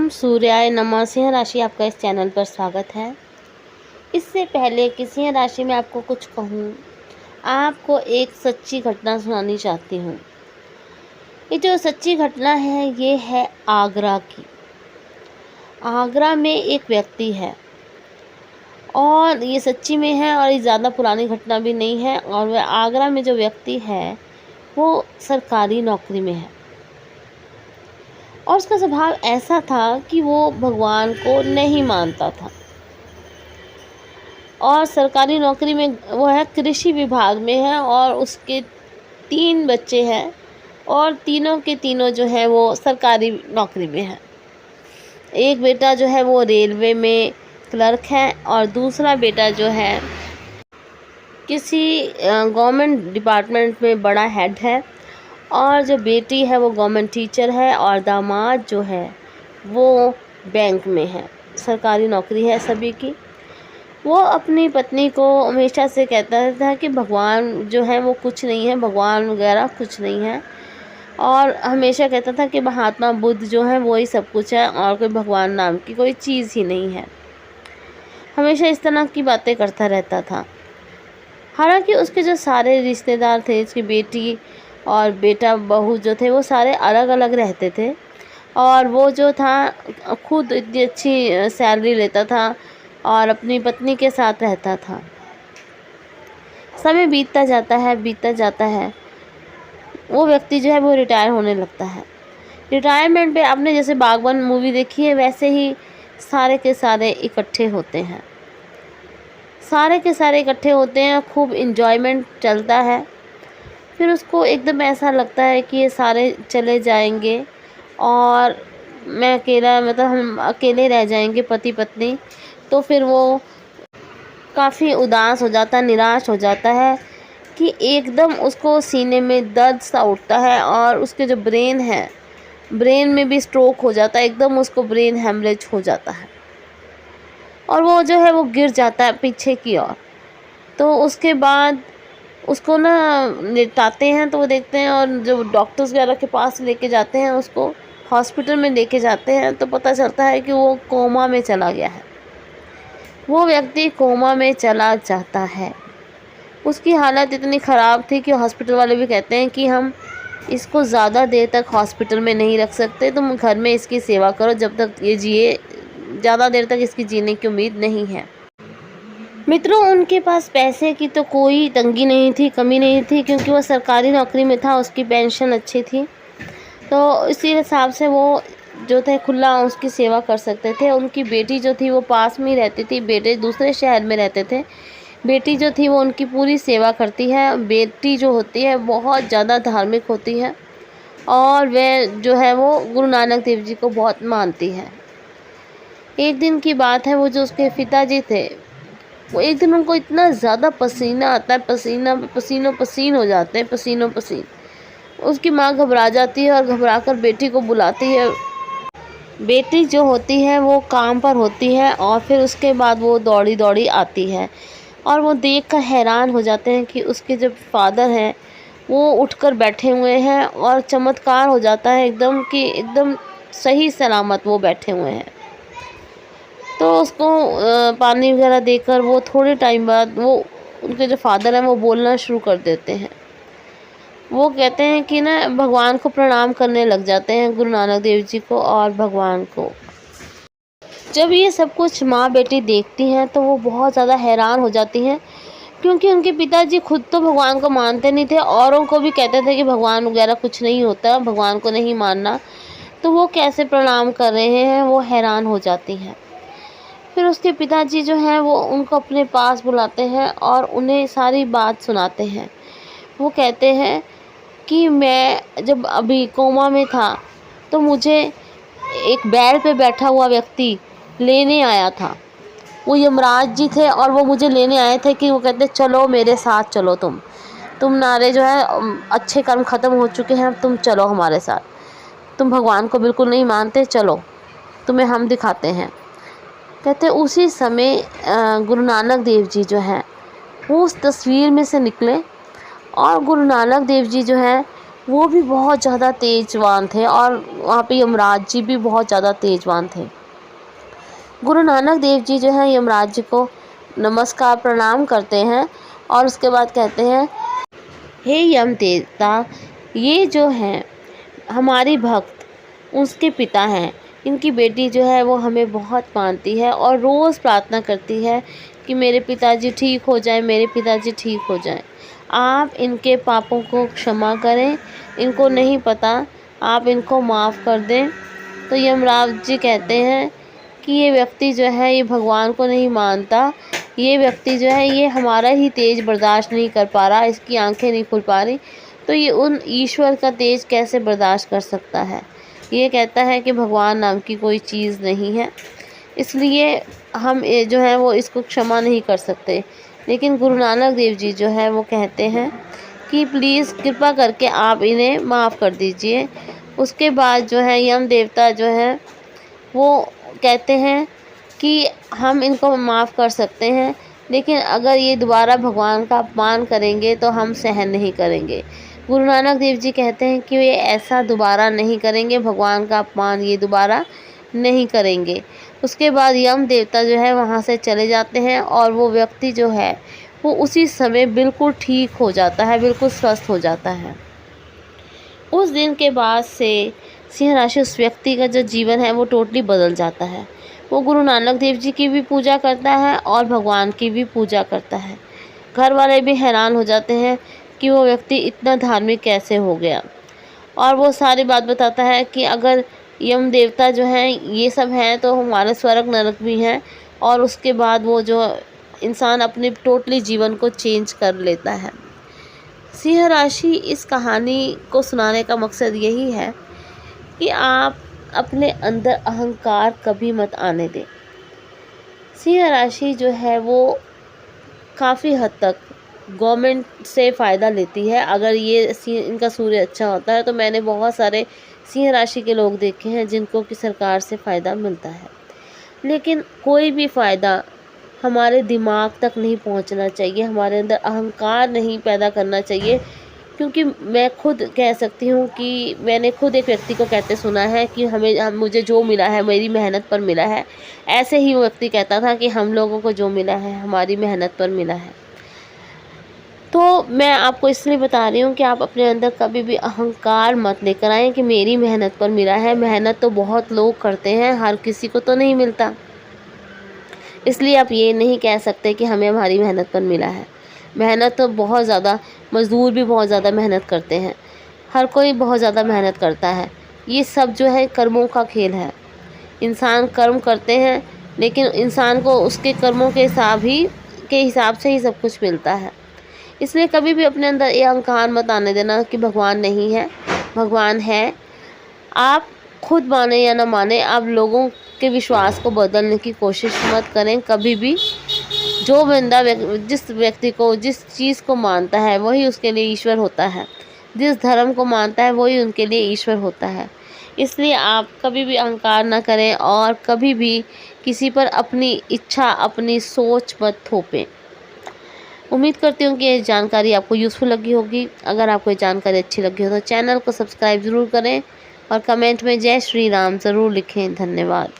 ओम सूर्याय नमः। सिंह राशि आपका इस चैनल पर स्वागत है। इससे पहले कि सिंह राशि में आपको कुछ कहूँ, आपको एक सच्ची घटना सुनानी चाहती हूँ। ये जो सच्ची घटना है ये है आगरा की। आगरा में एक व्यक्ति है और ये सच्ची में है और ये ज़्यादा पुरानी घटना भी नहीं है। और वह आगरा में जो व्यक्ति है वो सरकारी नौकरी में है और उसका स्वभाव ऐसा था कि वो भगवान को नहीं मानता था। और सरकारी नौकरी में वो है, कृषि विभाग में है और उसके 3 बच्चे हैं और तीनों के तीनों जो है वो सरकारी नौकरी में है। एक बेटा जो है वो रेलवे में क्लर्क है और दूसरा बेटा जो है किसी गवर्नमेंट डिपार्टमेंट में बड़ा हेड है और जो बेटी है वो गवर्नमेंट टीचर है और दामाद जो है वो बैंक में है। सरकारी नौकरी है सभी की। वो अपनी पत्नी को हमेशा से कहता था कि भगवान जो है वो कुछ नहीं है, भगवान वगैरह कुछ नहीं है। और हमेशा कहता था कि महात्मा बुद्ध जो है वो ही सब कुछ है और कोई भगवान नाम की कोई चीज़ ही नहीं है। हमेशा इस तरह की बातें करता रहता था। हालांकि उसके जो सारे रिश्तेदार थे, उसकी बेटी और बेटा बहू जो थे वो सारे अलग अलग रहते थे और वो जो था खुद इतनी अच्छी सैलरी लेता था और अपनी पत्नी के साथ रहता था। समय बीतता जाता है। वो व्यक्ति जो है वो रिटायर होने लगता है। रिटायरमेंट पे आपने जैसे बागबान मूवी देखी है वैसे ही सारे के सारे इकट्ठे होते हैं। सारे के सारे इकट्ठे होते हैं, खूब इन्जॉयमेंट चलता है। फिर उसको एकदम ऐसा लगता है कि ये सारे चले जाएंगे और मैं अकेला, मतलब हम अकेले रह जाएंगे पति पत्नी। तो फिर वो काफ़ी उदास हो जाता है, निराश हो जाता है कि एकदम उसको सीने में दर्द सा उठता है और उसके जो ब्रेन है, ब्रेन में भी स्ट्रोक हो जाता है। एकदम उसको ब्रेन हेमरेज हो जाता है और वो जो है वो गिर जाता है पीछे की ओर। तो उसके बाद उसको ना लेटाते हैं तो वो देखते हैं और जो डॉक्टर्स वगैरह के पास लेके जाते हैं, उसको हॉस्पिटल में लेके जाते हैं तो पता चलता है कि वो कोमा में चला गया है। वो व्यक्ति कोमा में चला जाता है। उसकी हालत इतनी ख़राब थी कि हॉस्पिटल वाले भी कहते हैं कि हम इसको ज़्यादा देर तक हॉस्पिटल में नहीं रख सकते, तुम घर में इसकी सेवा करो जब तक ये जिए। ज़्यादा देर तक इसकी जीने की उम्मीद नहीं है। मित्रों, उनके पास पैसे की तो कोई तंगी नहीं थी, कमी नहीं थी, क्योंकि वो सरकारी नौकरी में था, उसकी पेंशन अच्छी थी। तो इसी हिसाब से वो जो थे खुला उसकी सेवा कर सकते थे। उनकी बेटी जो थी वो पास में ही रहती थी, बेटे दूसरे शहर में रहते थे। बेटी जो थी वो उनकी पूरी सेवा करती है। बेटी जो होती है बहुत ज़्यादा धार्मिक होती है और वह जो है वो गुरु नानक देव जी को बहुत मानती है। एक दिन की बात है, वो जो उसके पिताजी थे वो एक दिन उनको इतना ज़्यादा पसीना आता है, पसीनों पसीन हो जाते हैं, पसीनों पसीन। उसकी माँ घबरा जाती है और घबरा कर बेटी को बुलाती है। बेटी जो होती है वो काम पर होती है और फिर उसके बाद वो दौड़ी दौड़ी आती है और वो देखकर हैरान हो जाते हैं कि उसके जो फादर हैं वो उठकर बैठे हुए हैं और चमत्कार हो जाता है एकदम कि एकदम सही सलामत वो बैठे हुए हैं। तो उसको पानी वगैरह देकर वो थोड़े टाइम बाद वो उनके जो फादर हैं वो बोलना शुरू कर देते हैं। वो कहते हैं कि ना भगवान को प्रणाम करने लग जाते हैं, गुरु नानक देव जी को और भगवान को। जब ये सब कुछ माँ बेटी देखती हैं तो वो बहुत ज़्यादा हैरान हो जाती हैं, क्योंकि उनके पिताजी खुद तो भगवान को मानते नहीं थे, औरों को भी कहते थे कि भगवान वगैरह कुछ नहीं होता, भगवान को नहीं मानना। तो वो कैसे प्रणाम कर रहे हैं, वो हैरान हो जाती हैं। फिर उसके पिताजी जो हैं वो उनको अपने पास बुलाते हैं और उन्हें सारी बात सुनाते हैं। वो कहते हैं कि मैं जब अभी कोमा में था तो मुझे एक बैल पे बैठा हुआ व्यक्ति लेने आया था। वो यमराज जी थे और वो मुझे लेने आए थे कि वो कहते चलो मेरे साथ चलो, तुम नारे जो है अच्छे कर्म ख़त्म हो चुके हैं, तुम चलो हमारे साथ, तुम भगवान को बिल्कुल नहीं मानते, चलो तुम्हें हम दिखाते हैं। कहते उसी समय गुरु नानक देव जी जो हैं वो उस तस्वीर में से निकले और गुरु नानक देव जी जो हैं वो भी बहुत ज़्यादा तेजवान थे और वहाँ पे यमराज जी भी बहुत ज़्यादा तेजवान थे। गुरु नानक देव जी जो है यमराज जी को नमस्कार प्रणाम करते हैं और उसके बाद कहते हैं, हे यम देवता, ये जो हैं हमारी भक्त उसके पिता हैं। इनकी बेटी जो है वो हमें बहुत मानती है और रोज़ प्रार्थना करती है कि मेरे पिताजी ठीक हो जाएं, मेरे पिताजी ठीक हो जाएं। आप इनके पापों को क्षमा करें, इनको नहीं पता, आप इनको माफ़ कर दें। तो यमराज जी कहते हैं कि ये व्यक्ति जो है ये भगवान को नहीं मानता, ये व्यक्ति जो है ये हमारा ही तेज बर्दाश्त नहीं कर पा रहा, इसकी आंखें नहीं खुल पा रही, तो ये उन ईश्वर का तेज कैसे बर्दाश्त कर सकता है। ये कहता है कि भगवान नाम की कोई चीज़ नहीं है, इसलिए हम जो है वो इसको क्षमा नहीं कर सकते। लेकिन गुरु नानक देव जी जो है वो कहते हैं कि प्लीज़ कृपा करके आप इन्हें माफ़ कर दीजिए। उसके बाद जो है यम देवता जो है वो कहते हैं कि हम इनको माफ़ कर सकते हैं, लेकिन अगर ये दोबारा भगवान का अपमान करेंगे तो हम सहन नहीं करेंगे। गुरु नानक देव जी कहते हैं कि ये ऐसा दोबारा नहीं करेंगे, भगवान का अपमान ये दोबारा नहीं करेंगे। उसके बाद यम देवता जो है वहाँ से चले जाते हैं और वो व्यक्ति जो है वो उसी समय बिल्कुल ठीक हो जाता है, बिल्कुल स्वस्थ हो जाता है। उस दिन के बाद से सिंह राशि उस व्यक्ति का जो जीवन है वो टोटली बदल जाता है। वो गुरु नानक देव जी की भी पूजा करता है और भगवान की भी पूजा करता है। घर वाले भी हैरान हो जाते हैं कि वो व्यक्ति इतना धार्मिक कैसे हो गया, और वो सारी बात बताता है कि अगर यम देवता जो हैं ये सब हैं तो हमारे स्वर्ग नरक भी हैं, और उसके बाद वो जो इंसान अपने टोटली जीवन को चेंज कर लेता है। सिंह राशि इस कहानी को सुनाने का मकसद यही है कि आप अपने अंदर अहंकार कभी मत आने दें। सिंह राशि जो है वो काफ़ी हद तक गवर्नमेंट से फ़ायदा लेती है। अगर ये इनका सूर्य अच्छा होता है तो मैंने बहुत सारे सिंह राशि के लोग देखे हैं जिनको कि सरकार से फ़ायदा मिलता है, लेकिन कोई भी फ़ायदा हमारे दिमाग तक नहीं पहुंचना चाहिए, हमारे अंदर अहंकार नहीं पैदा करना चाहिए। क्योंकि मैं खुद कह सकती हूँ कि मैंने खुद एक व्यक्ति को कहते सुना है कि मुझे जो मिला है मेरी मेहनत पर मिला है। ऐसे ही वो व्यक्ति कहता था कि हम लोगों को जो मिला है हमारी मेहनत पर मिला है। तो मैं आपको इसलिए बता रही हूँ कि आप अपने अंदर कभी भी अहंकार मत लेकर आएँ कि मेरी मेहनत पर मिला है। मेहनत तो बहुत लोग करते हैं, हर किसी को तो नहीं मिलता, इसलिए आप ये नहीं कह सकते कि हमें हमारी मेहनत पर मिला है। मेहनत तो बहुत ज़्यादा, मज़दूर भी बहुत ज़्यादा मेहनत करते हैं, हर कोई बहुत ज़्यादा मेहनत करता है। ये सब जो है कर्मों का खेल है। इंसान कर्म करते हैं, लेकिन इंसान को उसके कर्मों के हिसाब से ही सब कुछ मिलता है। इसलिए कभी भी अपने अंदर ये अहंकार मत आने देना कि भगवान नहीं है, भगवान है। आप खुद माने या ना माने, आप लोगों के विश्वास को बदलने की कोशिश मत करें कभी भी। जो बंदा जिस व्यक्ति को जिस चीज़ को मानता है वही उसके लिए ईश्वर होता है, जिस धर्म को मानता है वही उनके लिए ईश्वर होता है। इसलिए आप कभी भी अहंकार ना करें और कभी भी किसी पर अपनी इच्छा, अपनी सोच मत थोपें। उम्मीद करती हूँ कि ये जानकारी आपको यूज़फुल लगी होगी। अगर आपको ये जानकारी अच्छी लगी हो तो चैनल को सब्सक्राइब ज़रूर करें और कमेंट में जय श्री राम ज़रूर लिखें। धन्यवाद।